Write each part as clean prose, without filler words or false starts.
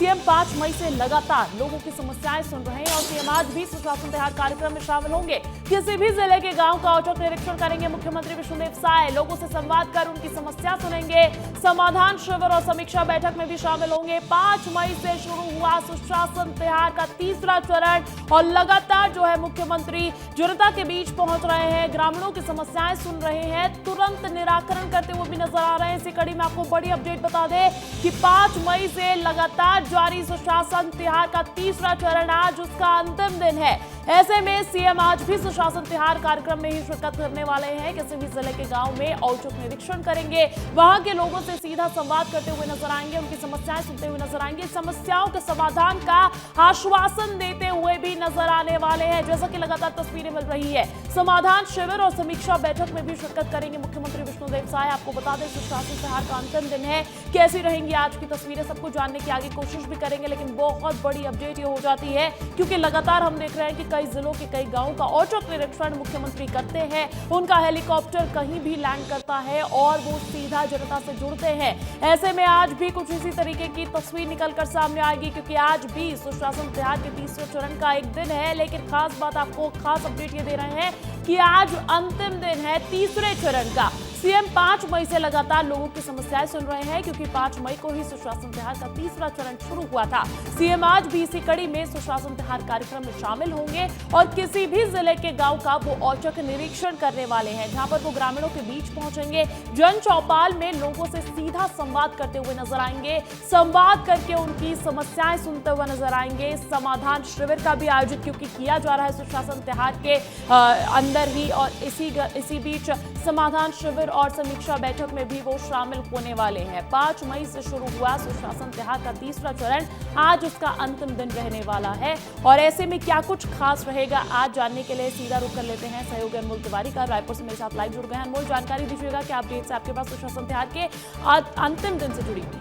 CM 5 मई से लगातार लोगों की समस्याएं सुन रहे हैं और सीएम आज भी सुशासन तिहार कार्यक्रम में शामिल होंगे। किसी भी जिले के गांव का औचक निरीक्षण करेंगे मुख्यमंत्री विष्णुदेव साय। लोगों से संवाद कर उनकी समस्या सुनेंगे। समाधान शिविर और समीक्षा बैठक में भी शामिल होंगे। 5 मई से शुरू हुआ सुशासन तिहार का तीसरा चरण और लगातार जो है मुख्यमंत्री जनता के बीच पहुंच रहे हैं, ग्रामीणों की समस्याएं सुन रहे हैं, तुरंत निराकरण करते हुए भी नजर आ रहे हैं। इसी कड़ी में आपको बड़ी अपडेट बता दें कि 5 मई से लगातार जारी सुशासन तिहार का तीसरा चरण आज उसका अंतिम दिन है। ऐसे में सीएम आज भी सुशासन तिहार कार्यक्रम में ही शिरकत करने वाले हैं। किसी भी जिले के गांव में औचक निरीक्षण करेंगे, वहां के लोगों से सीधा संवाद करते हुए नजर आएंगे, उनकी समस्याएं सुनते हुए नजर आएंगे, समस्याओं के समाधान का आश्वासन देते हुए भी नजर आने वाले हैं। जैसा कि लगातार तस्वीरें मिल रही है, समाधान शिविर और समीक्षा बैठक में भी शिरकत करेंगे मुख्यमंत्री विष्णुदेव साय। आपको बता दें सुशासन तिहार का अंतिम दिन है, कैसी रहेंगी आज की तस्वीरें सबको जानने की आगे कोशिश भी करेंगे। लेकिन बहुत बड़ी अपडेट ये हो जाती है क्योंकि लगातार हम देख रहे हैं कि कई जिलों के कई गांवों का औचक निरीक्षण मुख्यमंत्री करते हैं। उनका हेलीकॉप्टर कहीं भी लैंड करता है और वो सीधा जनता से जुड़ते हैं। ऐसे में आज भी कुछ इसी तरीके की तस्वीर निकलकर सामने आएगी क्योंकि आज भी सुशासन तिहार के तीसरे चरण का एक दिन है। लेकिन खास बात, आपको खास अपडेट ये दे रहे हैं कि आज अंतिम दिन है तीसरे चरण का। सीएम 5 मई से लगातार लोगों की समस्याएं सुन रहे हैं क्योंकि 5 मई को ही सुशासन तिहार का तीसरा चरण शुरू हुआ था। सीएम आज भी इसी कड़ी में सुशासन तिहार कार्यक्रम में शामिल होंगे और किसी भी जिले के गांव का वो औचक निरीक्षण करने वाले हैं, जहां पर वो ग्रामीणों के बीच पहुंचेंगे, जन चौपाल में लोगों से सीधा संवाद करते हुए नजर आएंगे, संवाद करके उनकी समस्याएं सुनते हुए नजर आएंगे। समाधान शिविर का भी आयोजित क्योंकि किया जा रहा है सुशासन तिहार के अंदर ही, और इसी बीच समाधान शिविर और समीक्षा बैठक में भी वो शामिल होने वाले हैं। 5 मई से शुरू हुआ सुशासन तिहार का तीसरा चरण आज उसका अंतिम दिन रहने वाला है और ऐसे में क्या कुछ खास रहेगा आज जानने के लिए सीधा रुख कर लेते हैं सहयोगी अनमोल तिवारी का। रायपुर से मेरे साथ लाइव जुड़ गए हैं। अनमोल, जानकारी दीजिएगा क्या अपडेट्स आपके पास सुशासन तिहार के अंतिम दिन से जुड़ी हुई?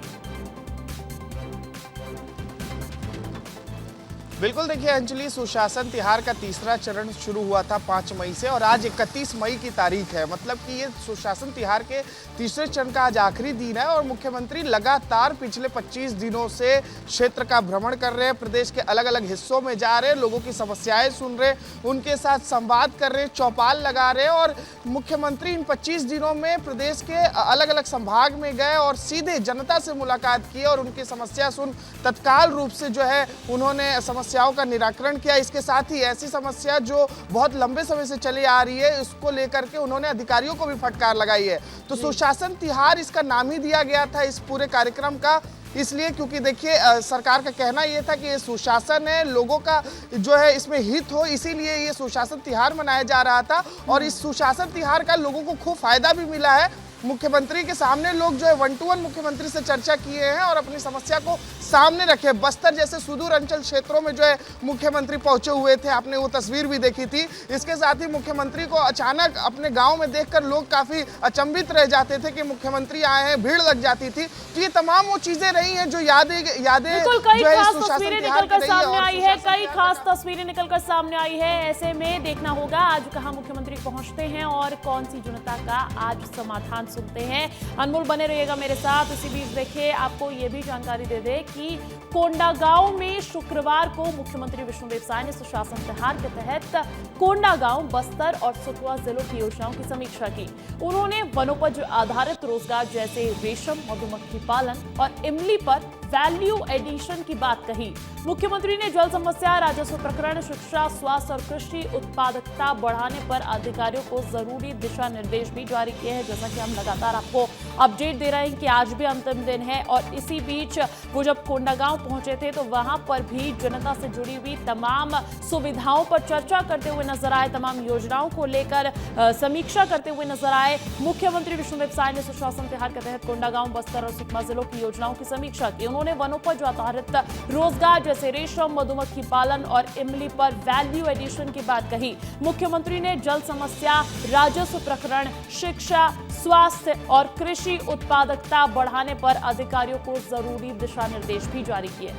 बिल्कुल, देखिए अंजलि, सुशासन तिहार का तीसरा चरण शुरू हुआ था 5 मई से और आज 31 मई की तारीख है। मतलब कि ये सुशासन तिहार के तीसरे चरण का आज आखिरी दिन है और मुख्यमंत्री लगातार पिछले 25 दिनों से क्षेत्र का भ्रमण कर रहे हैं, प्रदेश के अलग अलग हिस्सों में जा रहे हैं, लोगों की समस्याएं सुन रहे हैं, उनके साथ संवाद कर रहे हैं, चौपाल लगा रहे हैं। और मुख्यमंत्री इन 25 दिनों में प्रदेश के अलग अलग संभाग में गए और सीधे जनता से मुलाकात की और उनकी समस्या सुन तत्काल रूप से जो है उन्होंने समस्याओं का निराकरण किया। इसके साथ ही ऐसी समस्या जो बहुत लंबे समय से चली आ रही है, इसको लेकर के उन्होंने अधिकारियों को भी फटकार लगाई है। तो सुशासन तिहार इसका नाम ही दिया गया था इस पूरे कार्यक्रम का, इसलिए क्योंकि देखिए सरकार का कहना ये था कि ये सुशासन है, लोगों का जो है इसमें हित हो, इसीलिए ये सुशासन तिहार मनाया जा रहा था। और इस सुशासन तिहार का लोगों को खूब फायदा भी मिला है। मुख्यमंत्री के सामने लोग जो है 1-to-1 मुख्यमंत्री से चर्चा किए हैं और अपनी समस्या को सामने रखे। बस्तर जैसे सुदूर अंचल क्षेत्रों में जो है मुख्यमंत्री पहुंचे हुए थे, आपने वो तस्वीर भी देखी थी। इसके साथ ही मुख्यमंत्री को अचानक अपने गांव में देखकर लोग काफी अचंभित रह जाते थे कि मुख्यमंत्री आए हैं, भीड़ लग जाती थी। तो ये तमाम वो चीजें रही हैं जो यादें कई खास तस्वीरें निकलकर सामने आई है, कई खास तस्वीरें निकलकर सामने आई है। ऐसे में देखना होगा आज कहां मुख्यमंत्री पहुंचते हैं और कौन सी जनता का आज समाधान सुनते हैं। अनमोल, बने रहिएगा मेरे साथ। इसी बीच देखिए आपको ये भी जानकारी दे दे कि कोंडागांव में शुक्रवार को मुख्यमंत्री विष्णुदेव साय ने सुशासन तिहार के तहत कोंडागांव, बस्तर और सुकमा जिलों की योजनाओं की समीक्षा की। उन्होंने वनोपज आधारित रोजगार जैसे रेशम, मधुमक्खी पालन और इमली पर वैल्यू एडिशन की बात कही। मुख्यमंत्री ने जल समस्या, राजस्व प्रकरण, शिक्षा, स्वास्थ्य और कृषि उत्पादकता बढ़ाने पर अधिकारियों को जरूरी दिशा निर्देश भी जारी किए हैं। जैसा कि हम लगातार आपको अपडेट दे रहे हैं कि आज भी अंतिम दिन है और इसी बीच वो जब कोंडागांव पहुंचे थे तो वहां पर भी जनता से जुड़ी हुई तमाम सुविधाओं पर चर्चा करते हुए नजर आए, तमाम योजनाओं को लेकर समीक्षा करते हुए नजर आए। मुख्यमंत्री विष्णुदेव साय ने सुशासन तिहार के तहत कोंडागांव, बस्तर और सुकमा जिलों की योजनाओं की समीक्षा की। उन्होंने वनोपज आधारित रोजगार जैसे रेशम, मधुमक्खी पालन और इमली पर वैल्यू एडिशन की बात कही। मुख्यमंत्री ने जल समस्या, राजस्व प्रकरण, शिक्षा, स्वास्थ्य और कृषि उत्पादकता बढ़ाने पर अधिकारियों को जरूरी दिशा निर्देश भी जारी किए।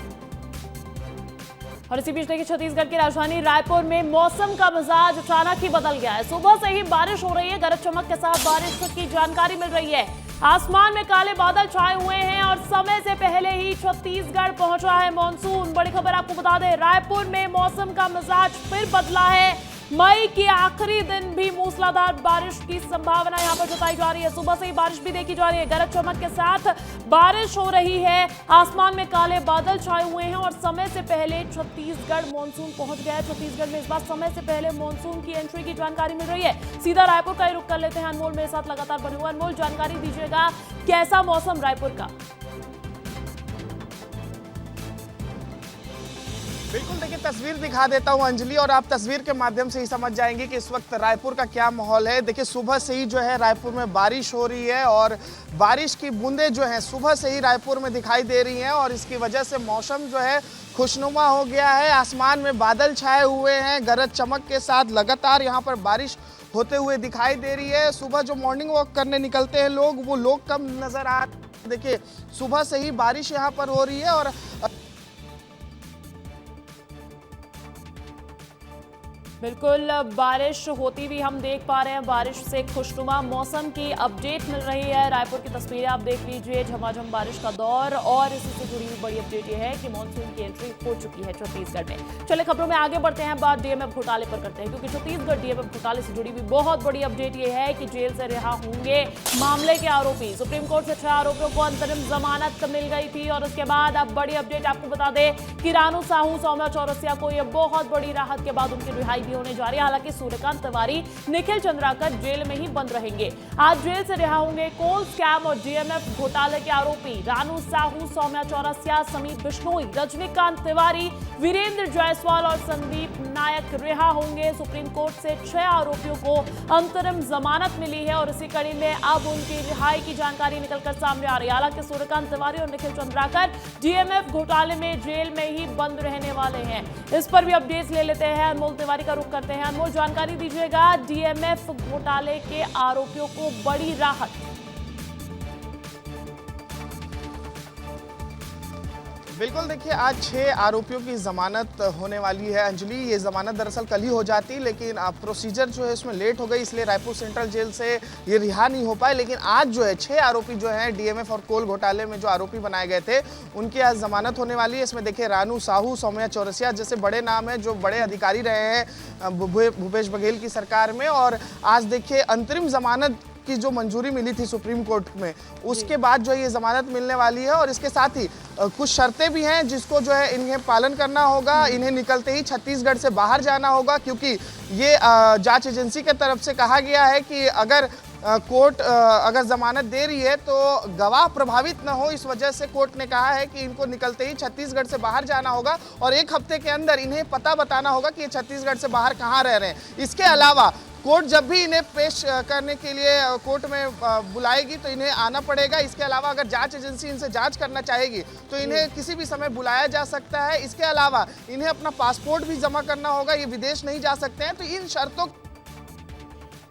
और इसी बीच देखिए छत्तीसगढ़ की राजधानी रायपुर में मौसम का मिजाज अचानक ही बदल गया है। सुबह से ही बारिश हो रही है, गरज चमक के साथ बारिश की जानकारी मिल रही है। आसमान में काले बादल छाए हुए हैं और समय से पहले ही छत्तीसगढ़ पहुंचा है मॉनसून। बड़ी खबर आपको बता दें, रायपुर में मौसम का मिजाज फिर बदला है। मई के आखिरी दिन भी मूसलाधार बारिश की संभावना यहां पर जताई जा रही है। सुबह से ही बारिश भी देखी जा रही है, गरज चमक के साथ बारिश हो रही है। आसमान में काले बादल छाए हुए हैं और समय से पहले छत्तीसगढ़ मॉनसून पहुंच गया है। छत्तीसगढ़ में इस बार समय से पहले मॉनसून की एंट्री की जानकारी मिल रही है। सीधा रायपुर का ही रुख कर लेते हैं। अनमोल मेरे साथ लगातार बने हुए। अनमोल, जानकारी दीजिएगा, कैसा मौसम रायपुर का? बिल्कुल, देखिए तस्वीर दिखा देता हूं अंजलि, और आप तस्वीर के माध्यम से ही समझ जाएंगे कि इस वक्त रायपुर का क्या माहौल है। देखिए सुबह से ही जो है रायपुर में बारिश हो रही है और बारिश की बूंदें जो हैं सुबह से ही रायपुर में दिखाई दे रही हैं और इसकी वजह से मौसम जो है खुशनुमा हो गया है। आसमान में बादल छाए हुए हैं, गरज चमक के साथ लगातार यहाँ पर बारिश होते हुए दिखाई दे रही है। सुबह जो मॉर्निंग वॉक करने निकलते हैं लोग, वो लोग कम नजर आ रहे हैं। देखिए सुबह से ही बारिश यहाँ पर हो रही है और बिल्कुल बारिश होती हुई हम देख पा रहे हैं। बारिश से खुशनुमा मौसम की अपडेट मिल रही है। रायपुर की तस्वीरें आप देख लीजिए, झमाझम बारिश का दौर, और इसी से जुड़ी हुई बड़ी अपडेट यह है कि मॉनसून की एंट्री हो चुकी है छत्तीसगढ़ में। चलिए खबरों में आगे बढ़ते हैं, बात डीएमएफ घोटाले पर करते हैं, क्योंकि छत्तीसगढ़ डीएमएफ घोटाले से जुड़ी हुई बहुत बड़ी अपडेट यह है कि जेल से रिहा होंगे मामले के आरोपी। सुप्रीम कोर्ट से 6 आरोपियों को अंतरिम जमानत मिल गई थी और उसके बाद अब बड़ी अपडेट आपको बता दें कि रानू साहू, सौम्या चौरसिया को यह बहुत बड़ी राहत के बाद उनकी रिहाई होने जा रही है। हालांकि सूर्यकांत तिवारी, निखिल चंद्राकर जेल में ही बंद रहेंगे। आज जेल से रिहा होंगे कोल स्कैम और डीएमएफ घोटाले के आरोपी रानू साहू, सौम्या चौरसिया, समीर बिश्नोई, रजनीकांत तिवारी, वीरेंद्र जायसवाल और संदीप नायक रिहा होंगे। सुप्रीम कोर्ट से 6 आरोपियों को अंतरिम जमानत मिली है और इसी कड़ी में अब उनकी रिहाई की जानकारी निकलकर सामने आ रही है। हालांकि सूर्यकांत तिवारी और निखिल चंद्राकर डीएमएफ घोटाले में जेल में ही बंद रहने वाले हैं। इस पर भी अपडेट्स ले लेते हैं। अनमोल तिवारी का रुख करते हैं। अनमोल, जानकारी दीजिएगा, डीएमएफ घोटाले के आरोपियों को बड़ी राहत। बिल्कुल, देखिए आज 6 आरोपियों की जमानत होने वाली है अंजलि। ये जमानत दरअसल कल ही हो जाती, लेकिन प्रोसीजर जो है इसमें लेट हो गई, इसलिए रायपुर सेंट्रल जेल से ये रिहा नहीं हो पाए। लेकिन आज जो है 6 आरोपी जो हैं डीएमएफ और कोल घोटाले में जो आरोपी बनाए गए थे, उनकी आज जमानत होने वाली है। इसमें देखिए रानू साहू, सौम्या चौरसिया जैसे बड़े नाम हैं, जो बड़े अधिकारी रहे हैं भूपेश बघेल की सरकार में। और आज देखिए अंतरिम जमानत की जो मंजूरी मिली थी सुप्रीम कोर्ट में, उसके बाद जो है ये जमानत मिलने वाली है। और इसके साथ ही कुछ शर्तें भी हैं जिसको जो है इन्हें पालन करना होगा। इन्हें निकलते ही छत्तीसगढ़ से बाहर जाना होगा, क्योंकि ये जांच एजेंसी की तरफ से कहा गया है कि अगर कोर्ट अगर जमानत दे रही है तो गवाह प्रभावित न हो, इस वजह से कोर्ट ने कहा है कि इनको निकलते ही छत्तीसगढ़ से बाहर जाना होगा और 1 हफ्ते के अंदर इन्हें पता बताना होगा कि ये छत्तीसगढ़ से बाहर कहाँ रह रहे हैं। इसके अलावा कोर्ट जब भी इन्हें पेश करने के लिए कोर्ट में बुलाएगी तो इन्हें आना पड़ेगा। इसके अलावा अगर जांच एजेंसी इनसे जांच करना चाहेगी तो इन्हें किसी भी समय बुलाया जा सकता है। इसके अलावा इन्हें अपना पासपोर्ट भी जमा करना होगा, ये विदेश नहीं जा सकते हैं। तो इन शर्तों,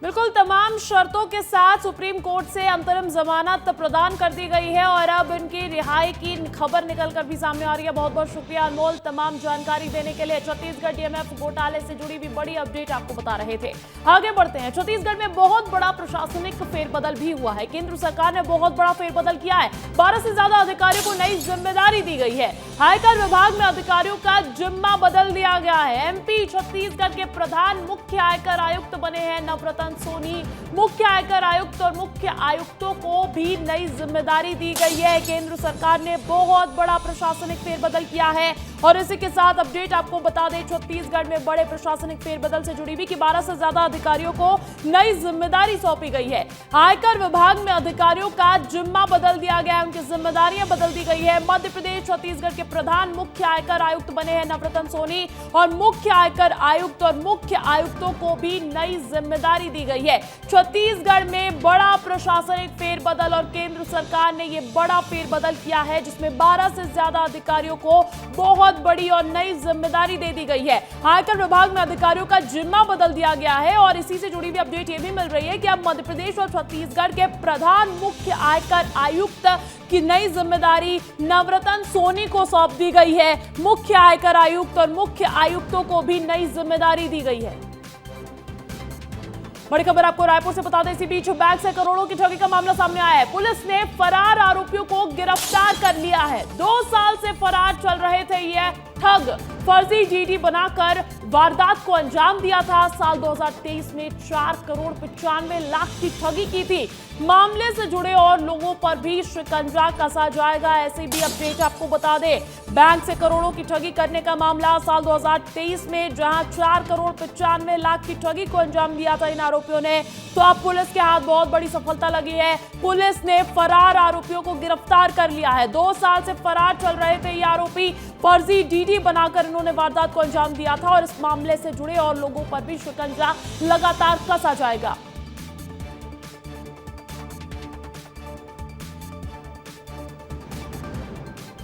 बिल्कुल तमाम शर्तों के साथ सुप्रीम कोर्ट से अंतरिम जमानत प्रदान कर दी गई है और अब इनकी रिहाई की खबर निकलकर भी सामने आ रही है। बहुत बहुत शुक्रिया अनमोल, तमाम जानकारी देने के लिए। छत्तीसगढ़ डीएमएफ घोटाले से जुड़ी भी बड़ी अपडेट आपको बता रहे थे। आगे बढ़ते हैं। छत्तीसगढ़ में बहुत बड़ा प्रशासनिक फेरबदल भी हुआ है। केंद्र सरकार ने बहुत बड़ा फेरबदल किया है। 12 से ज्यादा अधिकारियों को नई जिम्मेदारी दी गई है। आयकर विभाग में अधिकारियों का जिम्मा बदल दिया गया है। एमपी छत्तीसगढ़ के प्रधान मुख्य आयकर आयुक्त बने हैं नवरत्न सोनी। मुख्य आयकर आयुक्त और मुख्य आयुक्तों को भी नई जिम्मेदारी दी गई है। केंद्र सरकार ने बहुत बड़ा प्रशासनिक फेरबदल किया है और इसी के साथ अपडेट आपको बता दें, छत्तीसगढ़ में बड़े प्रशासनिक फेरबदल से जुड़ी हुई कि 12 से ज्यादा अधिकारियों को नई जिम्मेदारी सौंपी गई है। आयकर विभाग में अधिकारियों का जिम्मा बदल दिया गया है, उनकी जिम्मेदारियां बदल दी गई है। मध्य प्रदेश छत्तीसगढ़ के प्रधान मुख्य आयकर आयुक्त बने हैं नवरत्न सोनी और मुख्य आयकर आयुक्त और मुख्य आयुक्तों को भी नई जिम्मेदारी दी गई है। छत्तीसगढ़ में बड़ा प्रशासनिक फेरबदल और केंद्र सरकार ने यह बड़ा फेरबदल किया है, जिसमें 12 से ज्यादा अधिकारियों को बहुत बड़ी और नई जिम्मेदारी दे दी गई है। आयकर विभाग में अधिकारियों का जिम्मा बदल दिया गया है और इसी से जुड़ी हुई अपडेट यह भी मिल रही है कि अब मध्य प्रदेश और छत्तीसगढ़ के प्रधान मुख्य आयकर आयुक्त की नई जिम्मेदारी नवरत्न सोनी को सौंप दी गई है। मुख्य आयकर आयुक्त और मुख्य आयुक्तों को भी नई जिम्मेदारी दी गई है। बड़ी खबर आपको रायपुर से बता दें, इसी बीच बैंक से करोड़ों की ठगी का मामला सामने आया है। पुलिस ने फरार आरोपियों को गिरफ्तार कर लिया है। 2 साल से फरार चल रहे थे ये ठग, फर्जी जीडी बनाकर वारदात को अंजाम दिया था। साल 2023 में 4,95,00,000 की ठगी की थी। मामले से जुड़े और लोगों पर भी शिकंजा कसा जाएगा, ऐसी भी अपडेट आपको बता दें। बैंक से करोड़ों की ठगी करने का मामला साल 2023 में, जहां 4,95,00,000 की ठगी को अंजाम दिया था इन आरोपियों ने, तो अब पुलिस के हाथ बहुत बड़ी सफलता लगी है। पुलिस ने फरार आरोपियों को गिरफ्तार कर लिया है। 2 साल से फरार चल रहे थे ये आरोपी, फर्जी डीडी बनाकर इन्होंने वारदात को अंजाम दिया था और इस मामले से जुड़े और लोगों पर भी शिकंजा लगातार कसा जाएगा।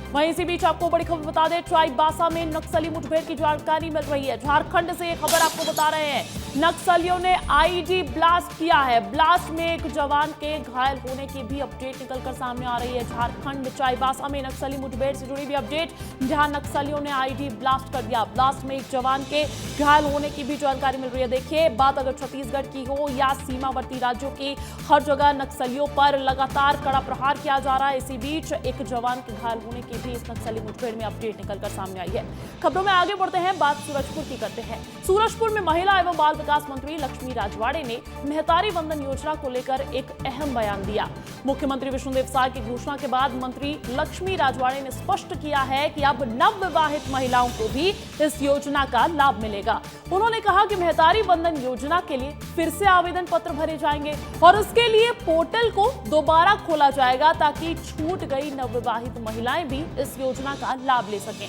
वहीं इसी बीच आपको बड़ी खबर बता दें, चाईबासा में नक्सली मुठभेड़ की जानकारी मिल रही है। झारखंड से ये खबर आपको बता रहे हैं, नक्सलियों ने आईईडी ब्लास्ट किया है। ब्लास्ट में एक जवान के घायल होने की भी अपडेट निकलकर सामने आ रही है। झारखंड चाईबासा में नक्सली मुठभेड़ से जुड़ी भी अपडेट, जहां नक्सलियों ने आईईडी ब्लास्ट कर दिया। ब्लास्ट में एक जवान के घायल होने की भी जानकारी मिल रही है। देखिए, बात अगर छत्तीसगढ़ की हो या सीमावर्ती राज्यों की, हर जगह नक्सलियों पर लगातार कड़ा प्रहार किया जा रहा है। इसी बीच एक जवान के घायल होने की भी इस नक्सली मुठभेड़ में अपडेट निकलकर सामने आई है। खबरों में आगे बढ़ते हैं, बात सूरजपुर की करते हैं। सूरजपुर में महिला एवं बाल विकास मंत्री लक्ष्मी राजवाड़े ने महतारी वंदन योजना को लेकर एक अहम बयान दिया। मुख्यमंत्री विष्णुदेव साय की घोषणा के बाद मंत्री लक्ष्मी राजवाड़े ने स्पष्ट किया है कि अब नवविवाहित महिलाओं को भी इस योजना का लाभ मिलेगा। उन्होंने कहा कि महतारी वंदन योजना के लिए फिर से आवेदन पत्र भरे जाएंगे और उसके लिए पोर्टल को दोबारा खोला जाएगा, ताकि छूट गई नवविवाहित महिलाएं भी इस योजना का लाभ ले सकें।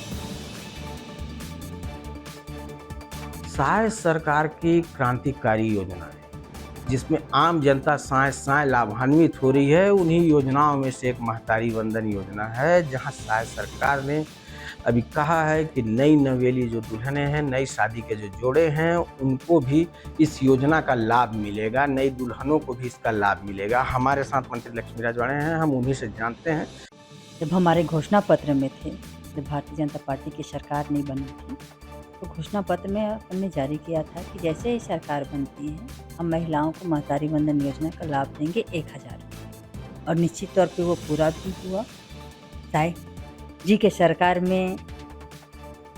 साय सरकार की क्रांतिकारी योजना है, जिसमें आम जनता साय लाभान्वित हो रही है। उन्हीं योजनाओं में से एक महतारी वंदन योजना है, जहां साय सरकार ने अभी कहा है कि नई नवेली जो दुल्हनें हैं, नई शादी के जो जोड़े हैं, उनको भी इस योजना का लाभ मिलेगा, नई दुल्हनों को भी इसका लाभ मिलेगा। हमारे साथ मंत्री लक्ष्मी राजवाड़े हैं, हम उन्हीं से जानते हैं। जब हमारे घोषणा पत्र में थे, जब भारतीय जनता पार्टी की सरकार नहीं बनी थी, तो घोषणा पत्र में हमने जारी किया था कि जैसे ही सरकार बनती है, हम महिलाओं को महतारी वंदन योजना का लाभ देंगे 1,000 रुपये, और निश्चित तौर पे वो पूरा भी हुआ। साय जी के सरकार में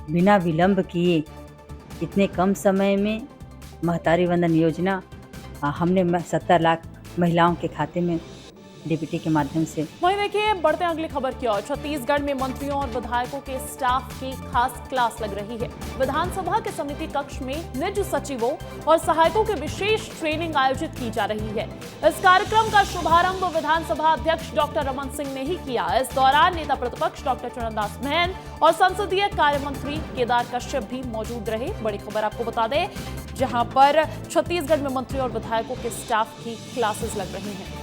बिना विलंब किए इतने कम समय में महतारी वंदन योजना हमने 70 लाख महिलाओं के खाते में डीबीटी के माध्यम से। वहीं देखिए, बढ़ते हैं अगली खबर की ओर। छत्तीसगढ़ में मंत्रियों और विधायकों के स्टाफ की खास क्लास लग रही है। विधानसभा के समिति कक्ष में निज सचिवों और सहायकों की विशेष ट्रेनिंग आयोजित की जा रही है। इस कार्यक्रम का शुभारंभ विधानसभा अध्यक्ष डॉक्टर रमन सिंह ने ही किया। इस दौरान नेता प्रतिपक्ष डॉक्टर चरणदास महंत और संसदीय कार्य मंत्री केदार कश्यप भी मौजूद रहे। बड़ी खबर आपको बता दें, जहां पर छत्तीसगढ़ में मंत्री और विधायकों के स्टाफ की क्लासेस लग रही हैं।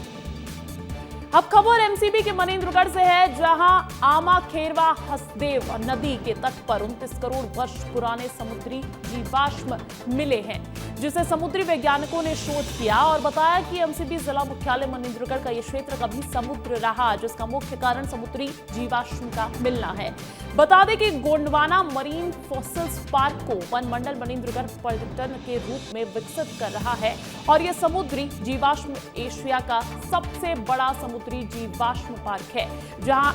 अब खबर एमसीबी के मनेन्द्रगढ़ से है, जहां आमा खेरवा हसदेव नदी के तट पर 29 करोड़ वर्ष पुराने समुद्री जीवाश्म मिले हैं, जिसे समुद्री वैज्ञानिकों ने शोध किया और बताया कि एमसीबी जिला मुख्यालय मनेन्द्रगढ़ का यह क्षेत्र कभी समुद्र रहा, जिसका मुख्य कारण समुद्री जीवाश्म का मिलना है। बता दें कि गोंडवाना मरीन फॉसिल्स पार्क को वन मंडल मनेन्द्रगढ़ पर्यटन के रूप में विकसित कर रहा है और यह समुद्री जीवाश्म एशिया का सबसे बड़ा समुद्री जीवाश्म पार्क है, जहां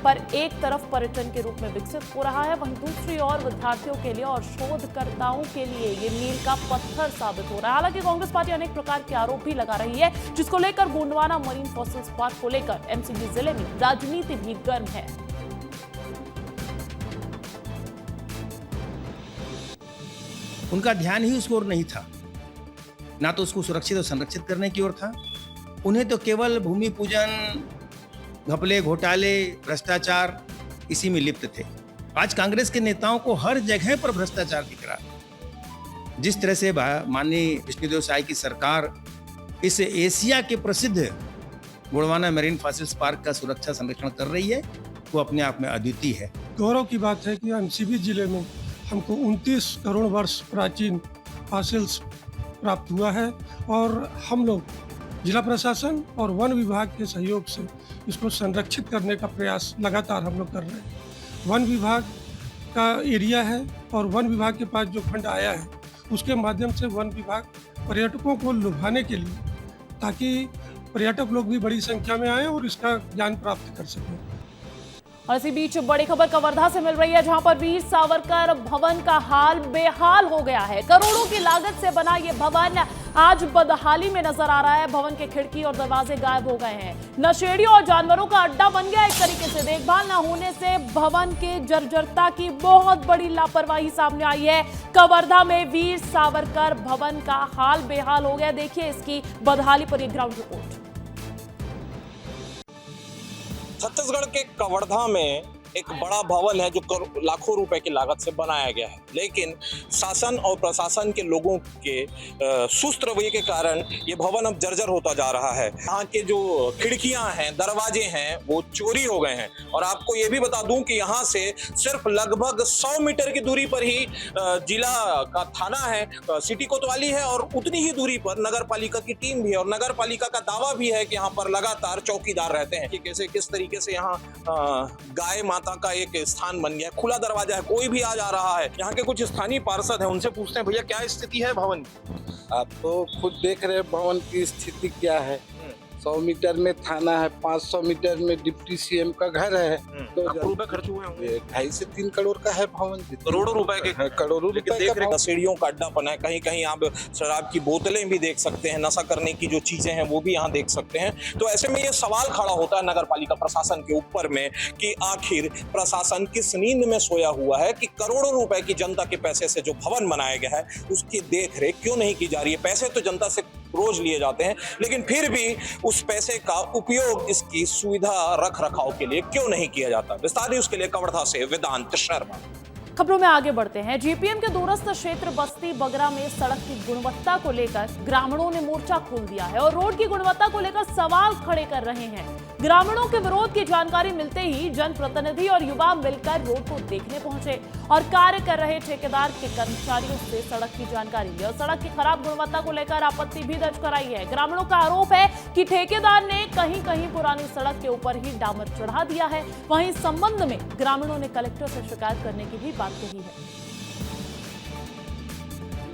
पर एक तरफ पर्यटन के रूप में विकसित हो रहा है, वहीं दूसरी ओर विद्यार्थियों के लिए और शोधकर्ताओं के लिए ये मील का पत्थर साबित हो रहा है। हालांकि कांग्रेस पार्टी अनेक प्रकार के आरोप भी लगा रही है, जिसको लेकर गोंडवाना मरीन फॉसिल्स पार्क को लेकर एमसीबी जिले में राजनीति भी गर्म है। उनका ध्यान ही उस ओर नहीं था, ना तो उसको सुरक्षित और संरक्षित करने की ओर था। उन्हें तो केवल भूमि पूजन, घपले, घोटाले, भ्रष्टाचार इसी में लिप्त थे। आज कांग्रेस के नेताओं को हर जगह पर भ्रष्टाचार दिख रहा है। जिस तरह से माननीय विष्णुदेव साय की सरकार इस एशिया के प्रसिद्ध गोंडवाना मरीन फॉसिल्स पार्क का सुरक्षा संरक्षण कर रही है, वो अपने आप में अद्वितीय है। गौरव की बात है कि एमसीबी जिले में हमको 29 करोड़ वर्ष प्राचीन फॉसिल्स प्राप्त हुआ है और हम लोग जिला प्रशासन और वन विभाग के सहयोग से इसको संरक्षित करने का प्रयास लगातार हम लोग कर रहे हैं। वन विभाग का एरिया है और वन विभाग के पास जो फंड आया है उसके माध्यम से वन विभाग पर्यटकों को लुभाने के लिए, ताकि पर्यटक लोग भी बड़ी संख्या में आएँ और इसका ज्ञान प्राप्त कर सकें। और इसी बीच बड़ी खबर कवर्धा से मिल रही है, जहां पर वीर सावरकर भवन का हाल बेहाल हो गया है। करोड़ों की लागत से बना ये भवन आज बदहाली में नजर आ रहा है। भवन के खिड़की और दरवाजे गायब हो गए हैं। नशेड़ियों और जानवरों का अड्डा बन गया एक तरीके से। देखभाल न होने से भवन के जर्जरता की बहुत बड़ी लापरवाही सामने आई है। कवर्धा में वीर सावरकर भवन का हाल बेहाल हो गया। देखिए इसकी बदहाली पर एक ग्राउंड रिपोर्ट। छत्तीसगढ़ के कवर्धा में एक बड़ा भवन है जो लाखों रुपए की लागत से बनाया गया है, लेकिन शासन और प्रशासन के लोगों के सुस्त रवैये के कारण ये भवन अब जर्जर होता जा रहा है। यहाँ के जो खिड़कियां हैं, दरवाजे हैं, वो चोरी हो गए हैं। और आपको ये भी बता दूं कि यहाँ से सिर्फ लगभग 100 मीटर की दूरी पर ही जिला का थाना है, सिटी कोतवाली है, और उतनी ही दूरी पर नगर पालिका की टीम भी है। और नगर पालिका का दावा भी है कि यहाँ पर लगातार चौकीदार रहते हैं कि कैसे किस तरीके से यहाँ गाय माता का एक स्थान बन गया। खुला दरवाजा है, कोई भी आ जा रहा है। यहाँ के कुछ स्थानीय पार्षद हैं, उनसे पूछते हैं, भैया क्या स्थिति है भवन की? आप तो खुद देख रहे हैं भवन की स्थिति क्या है। 100 मीटर में थाना है, 500 मीटर में डिप्टी सीएम का घर है। तो रुपए खर्च हुए होंगे। 2.5 से 3 करोड़ का है भवन। करोड़ों रुपए के करोड़ों रुपए देख रहे हैं। नशेड़ियों का अड्डापन है। कहीं कहीं आप शराब की बोतलें भी देख सकते हैं, नशा करने की जो चीजें हैं वो भी यहाँ देख सकते हैं। तो ऐसे में ये सवाल खड़ा होता है नगर पालिका प्रशासन के ऊपर में कि आखिर प्रशासन किस नींद में सोया हुआ है कि करोड़ों रुपए की जनता के पैसे से जो भवन बनाया गया है उसकी देख रेख क्यों नहीं की जा रही है। पैसे तो जनता से रोज लिए जाते हैं, लेकिन फिर भी उस पैसे का उपयोग इसकी सुविधा रख रखाव के लिए क्यों नहीं किया जाता। विस्तार न्यूज के लिए कवर्धा से वेदांत शर्मा। खबरों में आगे बढ़ते हैं। जीपीएम के दूरस्थ क्षेत्र बस्ती बगरा में सड़क की गुणवत्ता को लेकर ग्रामीणों ने मोर्चा खोल दिया है और रोड की गुणवत्ता को लेकर सवाल खड़े कर रहे हैं। ग्रामीणों के विरोध की जानकारी मिलते ही जनप्रतिनिधि और युवा मिलकर रोड को देखने पहुंचे और कार्य कर रहे ठेकेदार के कर्मचारियों से सड़क की जानकारी ली और सड़क की खराब गुणवत्ता को लेकर आपत्ति भी दर्ज कराई है। ग्रामीणों का आरोप है कि ठेकेदार ने कहीं कहीं पुरानी सड़क के ऊपर ही डामर चढ़ा दिया है। वहीं इस संबंध में ग्रामीणों ने कलेक्टर से शिकायत करने की भी बात कही है।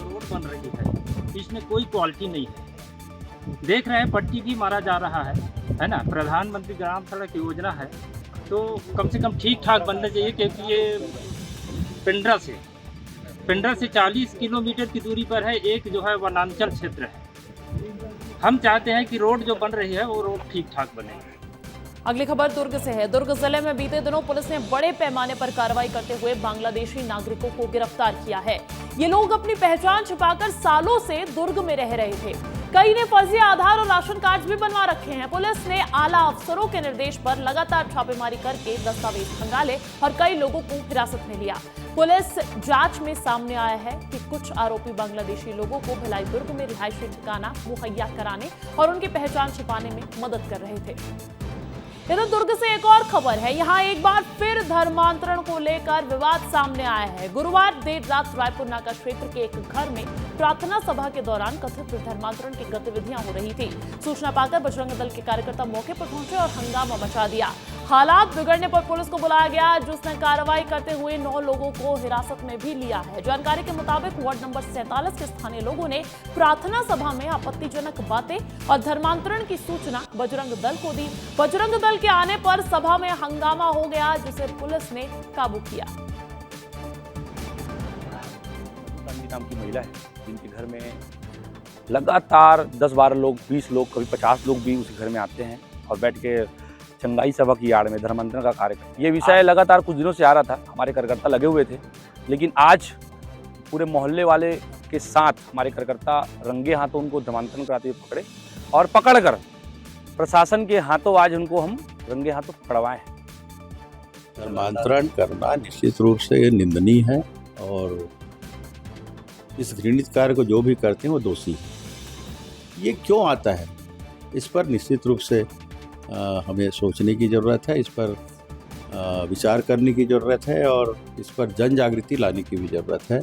रोड बन रही है, इसमें कोई क्वालिटी नहीं है। देख रहे हैं पट्टी भी मारा जा रहा है ना। प्रधानमंत्री ग्राम सड़क योजना है तो कम से कम ठीक ठाक बनना चाहिए, क्योंकि ये पिंडरा से 40 किलोमीटर की दूरी पर है। एक जो है वनांचल क्षेत्र है। हम चाहते हैं कि रोड जो बन रही है वो रोड ठीक ठाक बने। अगली खबर दुर्ग से है। दुर्ग जिले में बीते दिनों पुलिस ने बड़े पैमाने पर कार्रवाई करते हुए बांग्लादेशी नागरिकों को गिरफ्तार किया है। ये लोग अपनी पहचान छिपाकर सालों से दुर्ग में रह रहे थे। कई ने फर्जी आधार और राशन कार्ड भी बनवा रखे हैं। पुलिस ने आला अफसरों के निर्देश पर लगातार छापेमारी करके दस्तावेज खंगाले और कई लोगों को हिरासत में लिया। पुलिस जांच में सामने आया है कि कुछ आरोपी बांग्लादेशी लोगों को भिलाई दुर्ग में रिहायशी ठिकाना मुहैया कराने और उनकी पहचान छिपाने में मदद कर रहे थे। इधर दुर्ग से एक और खबर है। यहाँ एक बार फिर धर्मांतरण को लेकर विवाद सामने आया है। गुरुवार देर रात रायपुर नाका क्षेत्र के एक घर में प्रार्थना सभा के दौरान कथित धर्मांतरण की गतिविधियां हो रही थी। सूचना पाकर बजरंग दल के कार्यकर्ता मौके पर पहुंचे और हंगामा मचा दिया। हालात बिगड़ने पर पुलिस को बुलाया गया, जिसने कार्रवाई करते हुए 9 लोगों को हिरासत में भी लिया है। जानकारी के मुताबिक वार्ड नंबर 47 के स्थानीय लोगों ने प्रार्थना सभा में आपत्तिजनक बातें और धर्मांतरण की सूचना बजरंग दल को दी। बजरंग दल के आने पर सभा में हंगामा हो गया, जिसे पुलिस ने काबू किया। नाम की महिला है जिनके घर में लगातार 10-12 लोग, 20 लोग, कभी 50 लोग भी उस घर में आते हैं और बैठ के चंगाई सभा की आड़ में धर्मांतरण का कार्य करते। ये विषय लगातार कुछ दिनों से आ रहा था, हमारे कार्यकर्ता लगे हुए थे, लेकिन आज पूरे मोहल्ले वाले के साथ हमारे कार्यकर्ता रंगे हाथों उनको धर्मांतरण कराते हुए पकड़े और पकड़कर प्रशासन के हाथों आज उनको हम रंगे हाथों पकड़वाए हैं। धर्मांतरण करना निश्चित रूप से निंदनीय है और इस घृणित कार्य को जो भी करते हैं वो दोषी है। ये क्यों आता है, इस पर निश्चित रूप से हमें सोचने की ज़रूरत है, इस पर विचार करने की ज़रूरत है और इस पर जन जागृति लाने की भी ज़रूरत है।